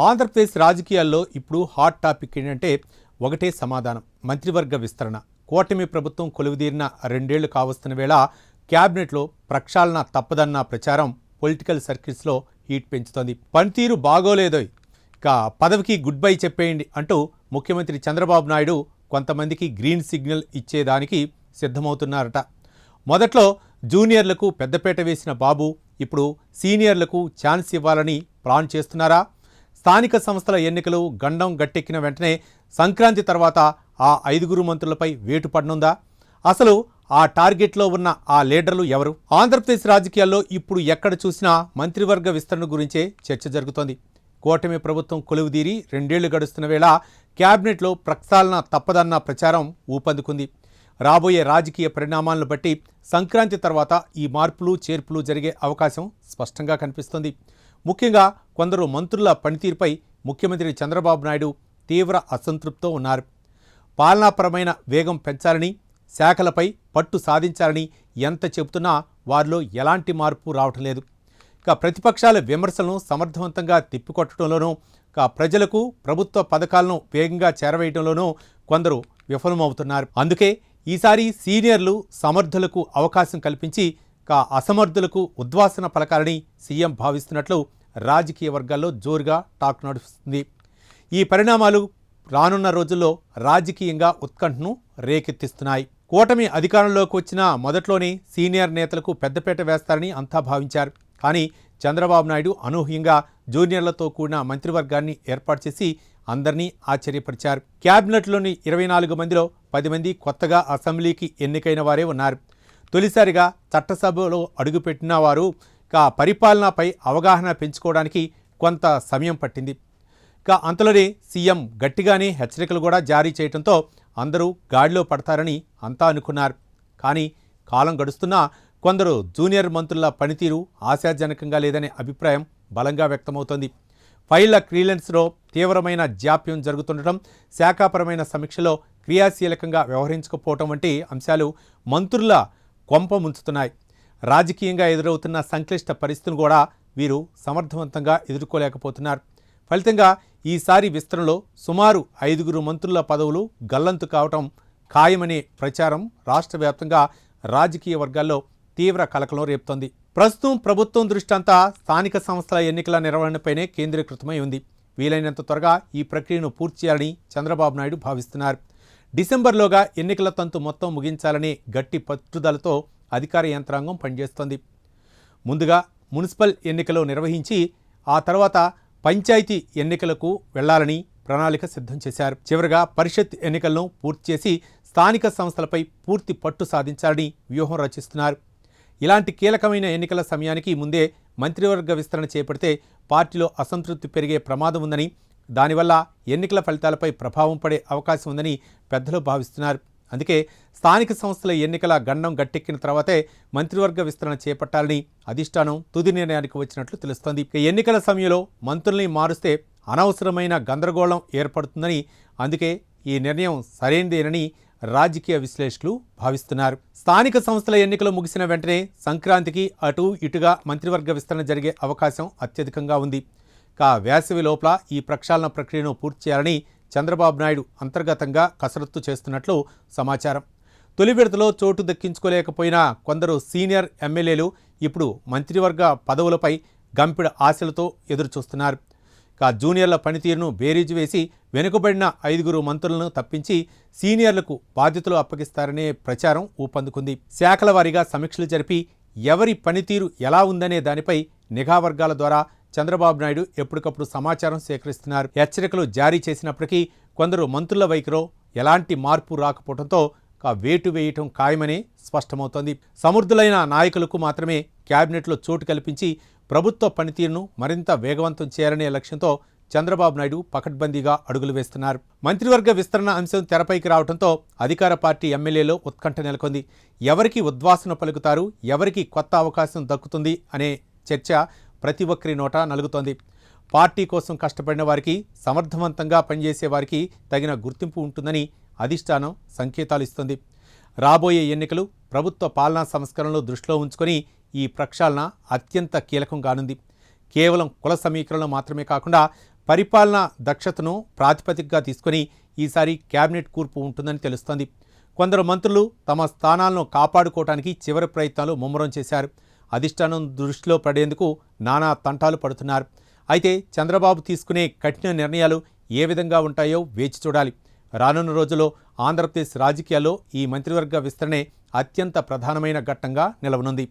ఆంధ్రప్రదేశ్ రాజకీయాల్లో ఇప్పుడు hot topic ఏంటంటే ఒకటే సమాధానం. మంత్రివర్గ విస్తరణ. కూటమి ప్రభుత్వం కొలువుదీరిన 2 ఏళ్లు కావస్తున్న వేళ క్యాబినెట్లో ప్రక్షాళన తప్పదన్న ప్రచారం పొలిటికల్ సర్కిల్స్లో హీట్ పెంచుతోంది. పనితీరు బాగోలేదోయ్, ఇక పదవికి గుడ్ బై చెప్పేయండి అంటూ ముఖ్యమంత్రి చంద్రబాబు నాయుడు కొంతమందికి గ్రీన్ సిగ్నల్ ఇచ్చేదానికి సిద్ధమవుతున్నారట. మొదట్లో జూనియర్లకు పెద్దపేట వేసిన బాబు ఇప్పుడు సీనియర్లకు ఛాన్స్ ఇవ్వాలని ప్లాన్ చేస్తున్నారా? స్థానిక సంస్థల ఎన్నికలు గండం గట్టెక్కిన వెంటనే సంక్రాంతి తర్వాత ఆ 5 మంత్రులపై వేటు పడనుందా? అసలు ఆ టార్గెట్లో ఉన్న ఆ లీడర్లు ఎవరు? ఆంధ్రప్రదేశ్ రాజకీయాల్లో ఇప్పుడు ఎక్కడ చూసినా మంత్రివర్గ విస్తరణ గురించే చర్చ జరుగుతోంది. కూటమి ప్రభుత్వం కొలువుదీరి 2 ఏళ్లు గడుస్తున్న వేళ క్యాబినెట్లో ప్రక్షాళన తప్పదన్న ప్రచారం ఊపందుకుంది. రాబోయే రాజకీయ పరిణామాలను బట్టి సంక్రాంతి తర్వాత ఈ మార్పులు చేర్పులు జరిగే అవకాశం స్పష్టంగా కనిపిస్తోంది. ముఖ్యంగా కొందరు మంత్రుల పనితీరుపై ముఖ్యమంత్రి చంద్రబాబు నాయుడు తీవ్ర అసంతృప్తితో ఉన్నారు. పాలనాపరమైన వేగం పెంచాలని, శాఖలపై పట్టు సాధించాలని ఎంత చెబుతున్నా వారిలో ఎలాంటి మార్పు రావటం లేదు. ఇక ప్రతిపక్షాల విమర్శలను సమర్థవంతంగా తిప్పికొట్టడంలోనూ, ప్రజలకు ప్రభుత్వ పథకాలను వేగంగా చేరవేయడంలోనూ కొందరు విఫలమవుతున్నారు. అందుకే ఈసారి సీనియర్లు సమర్థులకు అవకాశం కల్పించి అసమర్థులకు ఉద్వాసన పలకాలని సీఎం భావిస్తున్నట్లు రాజకీయ వర్గాల్లో జోరుగా టాక్ నడుస్తుంది. ఈ పరిణామాలు రానున్న రోజుల్లో రాజకీయంగా ఉత్కంఠను రేకెత్తిస్తున్నాయి. కూటమి అధికారంలోకి వచ్చిన మొదట్లోనే సీనియర్ నేతలకు పెద్దపేట వేస్తారని అంతా భావించారు. కానీ చంద్రబాబు నాయుడు అనూహ్యంగా జూనియర్లతో కూడిన మంత్రివర్గాన్ని ఏర్పాటు చేసి అందరినీ ఆశ్చర్యపరిచారు. క్యాబినెట్లోని 24 మందిలో 10 మంది కొత్తగా అసెంబ్లీకి ఎన్నికైన వారే ఉన్నారు. తొలిసారిగా చట్టసభలో అడుగుపెట్టిన వారు పరిపాలనపై అవగాహన పెంచుకోవడానికి కొంత సమయం పట్టింది. అంతలోనే సీఎం గట్టిగానే హెచ్చరికలు కూడా జారీ చేయడంతో అందరూ గాడిలో పడతారని అంతా అనుకున్నారు. కానీ కాలం గడుస్తున్నా కొందరు జూనియర్ మంత్రుల పనితీరు ఆశాజనకంగా లేదనే అభిప్రాయం బలంగా వ్యక్తమవుతోంది. ఫైళ్ల క్లియరెన్స్లో తీవ్రమైన జాప్యం జరుగుతుండటం, శాఖాపరమైన సమీక్షలో క్రియాశీలకంగా వ్యవహరించకపోవటం వంటి అంశాలు మంత్రుల కొంప ముంచుతున్నాయి. రాజకీయంగా ఎదురవుతున్న సంక్లిష్ట పరిస్థితులు కూడా వీరు సమర్థవంతంగా ఎదుర్కోలేకపోతున్నారు. ఫలితంగా ఈసారి విస్తరణలో సుమారు 5 మంత్రుల పదవులు గల్లంతు కావటం ఖాయమనే ప్రచారం రాష్ట్ర వ్యాప్తంగా రాజకీయ వర్గాల్లో తీవ్ర కలకలం రేపుతోంది. ప్రస్తుతం ప్రభుత్వం దృష్టి అంతా స్థానిక సంస్థల ఎన్నికల నిర్వహణపైనే కేంద్రీకృతమై ఉంది. వీలైనంత త్వరగా ఈ ప్రక్రియను పూర్తి చేయాలని చంద్రబాబు నాయుడు భావిస్తున్నారు. డిసెంబర్లోగా ఎన్నికల తంతు మొత్తం ముగించాలనే గట్టి పట్టుదలతో అధికార యంత్రాంగం పనిచేస్తోంది. ముందుగా మున్సిపల్ ఎన్నికలు నిర్వహించి ఆ తర్వాత పంచాయతీ ఎన్నికలకు వెళ్లాలని ప్రణాళిక సిద్ధం చేశారు. చివరగా పరిషత్ ఎన్నికలను పూర్తి చేసి స్థానిక సంస్థలపై పూర్తి పట్టు సాధించాలని వ్యూహం రచిస్తున్నారు. ఇలాంటి కీలకమైన ఎన్నికల సమయానికి ముందే మంత్రివర్గ విస్తరణ చేపడితే పార్టీలో అసంతృప్తి పెరిగే ప్రమాదం ఉందని, దానివల్ల ఎన్నికల ఫలితాలపై ప్రభావం పడే అవకాశం ఉందని పెద్దలు భావిస్తున్నారు. అందుకే స్థానిక సంస్థల ఎన్నికల గండం గట్టెక్కిన తర్వాతే మంత్రివర్గ విస్తరణ చేపట్టాలని అధిష్టానం తుది నిర్ణయానికి వచ్చినట్లు తెలుస్తోంది. ఎన్నికల సమయంలో మంత్రుల్ని మారుస్తే అనవసరమైన గందరగోళం ఏర్పడుతుందని, అందుకే ఈ నిర్ణయం సరైనదేనని రాజకీయ విశ్లేషకులు భావిస్తున్నారు. స్థానిక సంస్థల ఎన్నికలు ముగిసిన వెంటనే సంక్రాంతికి అటు ఇటుగా మంత్రివర్గ విస్తరణ జరిగే అవకాశం అత్యధికంగా ఉంది. వేసవి లోపల ఈ ప్రక్షాళన ప్రక్రియను పూర్తి చేయాలని చంద్రబాబు నాయుడు అంతర్గతంగా కసరత్తు చేస్తున్నట్లు సమాచారం. తొలి విడతలో చోటు దక్కించుకోలేకపోయిన కొందరు సీనియర్ ఎమ్మెల్యేలు ఇప్పుడు మంత్రివర్గ పదవులపై గంపెడు ఆశలతో ఎదురుచూస్తున్నారు. జూనియర్ల పనితీరును బేరీజు వేసి వెనుకబడిన 5 మంత్రులను తప్పించి సీనియర్లకు బాధ్యతలు అప్పగిస్తారనే ప్రచారం ఊపందుకుంది. శాఖల వారీగా సమీక్షలు జరిపి ఎవరి పనితీరు ఎలా ఉందనే దానిపై నిఘా వర్గాల ద్వారా చంద్రబాబు నాయుడు ఎప్పటికప్పుడు సమాచారం సేకరిస్తున్నారు. హెచ్చరికలు జారీ చేసినప్పటికీ కొందరు మంత్రుల వైఖరిలో ఎలాంటి మార్పు రాకపోవడంతో వేటు వేయటం ఖాయమని స్పష్టమవుతోంది. సమర్థులైన నాయకులకు మాత్రమే క్యాబినెట్లో చోటు కల్పించి ప్రభుత్వ పనితీరును మరింత వేగవంతం చేయాలనే లక్ష్యంతో చంద్రబాబు నాయుడు పకడ్బందీగా అడుగులు వేస్తున్నారు. మంత్రివర్గ విస్తరణ అంశం తెరపైకి రావడంతో అధికార పార్టీ ఎమ్మెల్యేలో ఉత్కంఠ నెలకొంది. ఎవరికి ఉద్వాసన పలుకుతారు, ఎవరికి కొత్త అవకాశం దక్కుతుంది అనే చర్చ ప్రతి ఒక్కరి నోట నలుగుతోంది. పార్టీ కోసం కష్టపడిన వారికి, సమర్థవంతంగా పనిచేసే వారికి తగిన గుర్తింపు ఉంటుందని అధిష్టానం సంకేతాలు ఇస్తుంది. రాబోయే ఎన్నికలు ప్రభుత్వ పాలనా సంస్కరణలు దృష్టిలో ఉంచుకొని ఈ ప్రక్షాళన అత్యంత కీలకం కానుంది. కేవలం కుల సమీకరణలు మాత్రమే కాకుండా పరిపాలనా దక్షతను ప్రాతిపదికగా తీసుకొని ఈసారి కేబినెట్ కూర్పు ఉంటుందని తెలుస్తోంది. కొందరు మంత్రులు తమ స్థానాలను కాపాడుకోవడానికి చివరి ప్రయత్నాలు ముమ్మరం చేశారు. అధిష్టానం దృష్టిలో పడేందుకు నానా తంటాలు పడుతున్నారు. అయితే చంద్రబాబు తీసుకునే కఠిన నిర్ణయాలు ఏ విధంగా ఉంటాయో వేచి చూడాలి. రానున్న రోజుల్లో ఆంధ్రప్రదేశ్ రాజకీయాల్లో ఈ మంత్రివర్గ విస్తరణే అత్యంత ప్రధానమైన ఘట్టంగా నిలవనుంది.